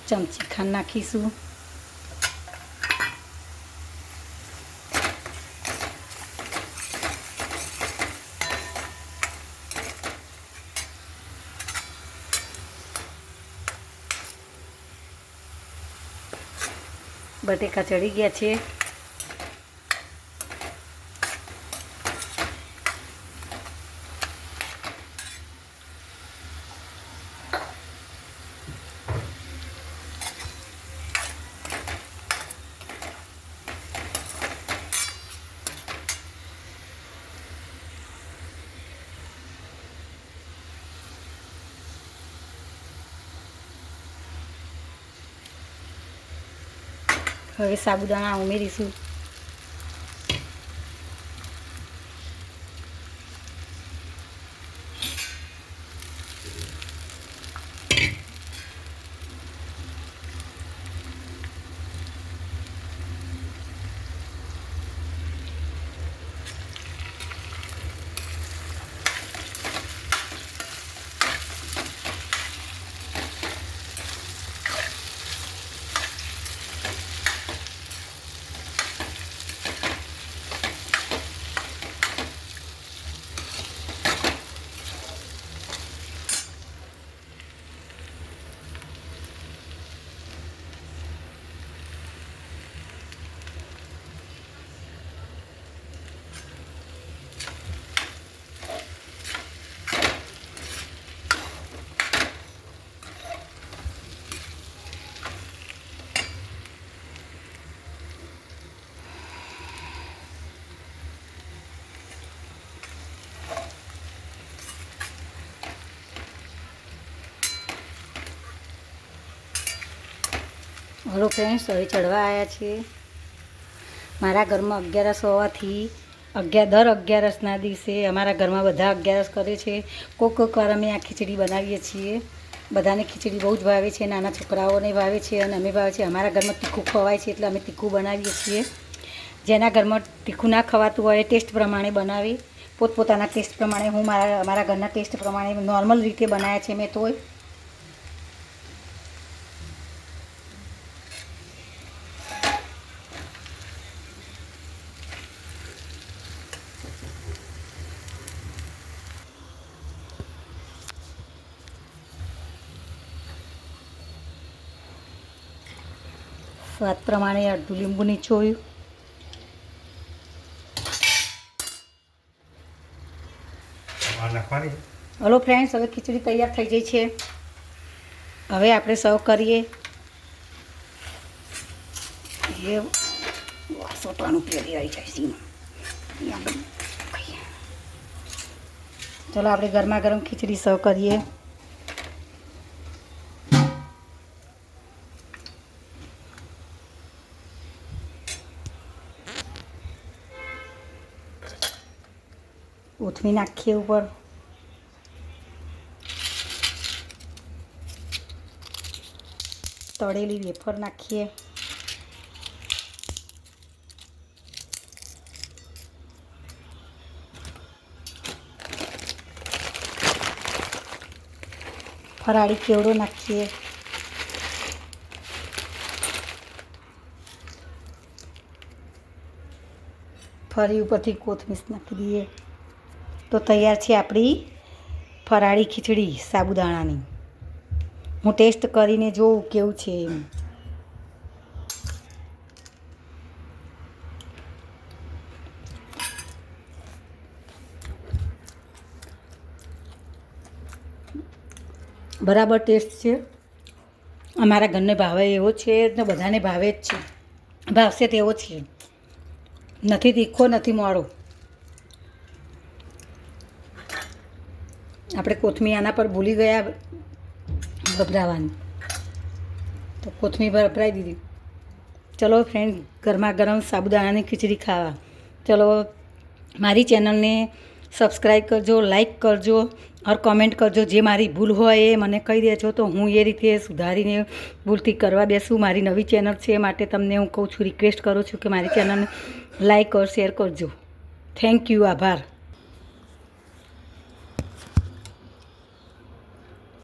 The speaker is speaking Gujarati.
ચમચી ખાંડ નાખીશું. બટેકા ચડી ગયા છે. હવે સાબુદાણા ઉમેરીશું. હલો ફ્રેન્ડ્સ, હવે ચડવા આવ્યા છીએ. મારા ઘરમાં 11 હોવાથી દર 11ના દિવસે અમારા ઘરમાં બધા 11 કરે છે. કોક વાર અમે આ ખીચડી બનાવીએ છીએ. બધાને ખીચડી બહુ જ ભાવે છે, નાના છોકરાઓને ભાવે છે અને અમે ભાવે છે. અમારા ઘરમાં તીખું ખવાય છે એટલે અમે તીખું બનાવીએ છીએ. જેના ઘરમાં તીખું ના ખવાતું હોય ટેસ્ટ પ્રમાણે બનાવી, પોતપોતાના ટેસ્ટ પ્રમાણે. હું મારા ઘરના ટેસ્ટ પ્રમાણે નોર્મલ રીતે બનાવ્યા છે મેં. તો સ્વાદ પ્રમાણે અડધું લીંબુ નીચોયું. હલો ફ્રેન્ડ્સ, હવે ખીચડી તૈયાર થઈ ગઈ છે. હવે આપણે સર્વ કરીએ. એ સોટવાનું પેલી આવી જાય છે. ચલો આપણે ગરમા ગરમ ખીચડી સર્વ કરીએ. કોથમીર નાખીએ ઉપર. તળેલી વેફર નાખીએ. ફરાળી કેવડો નાખીએ. ફરી ઉપરથી કોથમીર નાખી દઈએ તો તૈયાર છે આપણી ફરાળી ખીચડી સાબુદાણાની. હું ટેસ્ટ કરીને જોઉં કેવું છે એમ. બરાબર ટેસ્ટ છે. અમારા ઘરને ભાવે એવો છે ને બધાને ભાવે જ છે. ભાવશે તેવો છે. નથી તીખો, નથી મોળો. આપણે કોથમીર આના પર ભૂલી ગયા વપરાવાની, તો કોથમીર વપરાઈ દીધી. ચલો ફ્રેન્ડ, ગરમા ગરમ સાબુદાણાની ખીચડી ખાવા. ચલો, મારી ચેનલને સબસ્ક્રાઈબ કરજો, લાઈક કરજો ઓર કોમેન્ટ કરજો. જે મારી ભૂલ હોય એ મને કહી દેજો તો હું એ રીતે સુધારીને ભૂલથી કરવા બેસું. મારી નવી ચેનલ છે માટે તમને હું કહું છું, રિક્વેસ્ટ કરું છું કે મારી ચેનલને લાઈક ઓર શેર કરજો. થેન્ક યુ, આભાર.